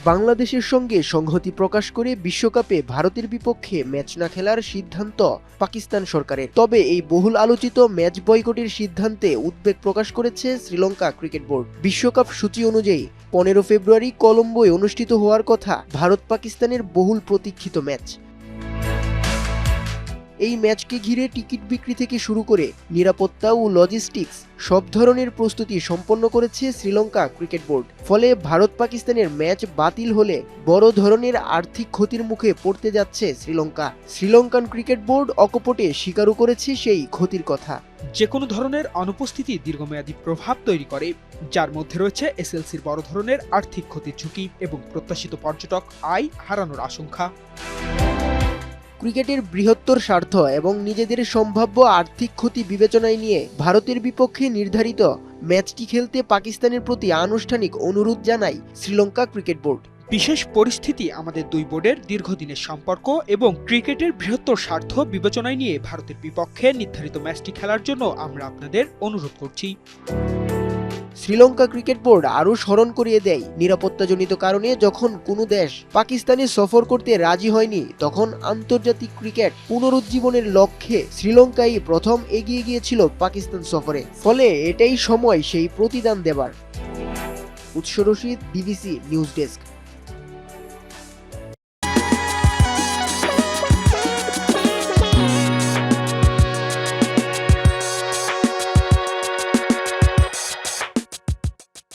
বাংলাদেশের সঙ্গে সংহতি প্রকাশ করে বিশ্বকাপে ভারতের বিপক্ষে ম্যাচ না খেলার সিদ্ধান্ত পাকিস্তান সরকারের। তবে এই বহুল আলোচিত ম্যাচ বয়কটের সিদ্ধান্তে উদ্বেগ প্রকাশ করেছে শ্রীলঙ্কা ক্রিকেট বোর্ড। বিশ্বকাপ সূচি অনুযায়ী 15 ফেব্রুয়ারি কলম্বোয় অনুষ্ঠিত হওয়ার কথা ভারত পাকিস্তানের বহুল প্রতীক্ষিত ম্যাচ। এই ম্যাচকে ঘিরে টিকিট বিক্রি থেকে শুরু করে নিরাপত্তা ও লজিস্টিক্স সব ধরনের প্রস্তুতি সম্পন্ন করেছে শ্রীলঙ্কা ক্রিকেট বোর্ড। ফলে ভারত পাকিস্তানের ম্যাচ বাতিল হলে বড় ধরনের আর্থিক ক্ষতির মুখে পড়তে যাচ্ছে শ্রীলঙ্কা। শ্রীলঙ্কান ক্রিকেট বোর্ড অকপটে স্বীকারও করেছে সেই ক্ষতির কথা। যে কোনো ধরনের অনুপস্থিতি দীর্ঘমেয়াদী প্রভাব তৈরি করে, যার মধ্যে রয়েছে এসএলসির বড় ধরনের আর্থিক ক্ষতির ঝুঁকি এবং প্রত্যাশিত পর্যটক আয় হারানোর আশঙ্কা। ক্রিকেটের বৃহত্তর স্বার্থ এবং নিজেদের সম্ভাব্য আর্থিক ক্ষতি বিবেচনায় নিয়ে ভারতের বিপক্ষে নির্ধারিত ম্যাচটি খেলতে পাকিস্তানের প্রতি আনুষ্ঠানিক অনুরোধ জানায় শ্রীলঙ্কা ক্রিকেট বোর্ড। বিশেষ পরিস্থিতি আমাদের দুই বোর্ডের দীর্ঘদিনের সম্পর্ক এবং ক্রিকেটের বৃহত্তর স্বার্থ বিবেচনায় নিয়ে ভারতের বিপক্ষে নির্ধারিত ম্যাচটি খেলার জন্য আমরা আপনাদের অনুরোধ করছি। শ্রীলঙ্কা ক্রিকেট বোর্ড আরও স্মরণ করিয়ে দেয়, নিরাপত্তাজনিত কারণে যখন কোনো দেশ পাকিস্তানে সফর করতে রাজি হয়নি, তখন আন্তর্জাতিক ক্রিকেট পুনরুজ্জীবনের লক্ষ্যে শ্রীলঙ্কাই প্রথম এগিয়ে গিয়েছিল পাকিস্তান সফরে। ফলে এটাই সময় সেই প্রতিদান দেবার। উৎস রশিদ, বিবিসি নিউজ ডেস্ক।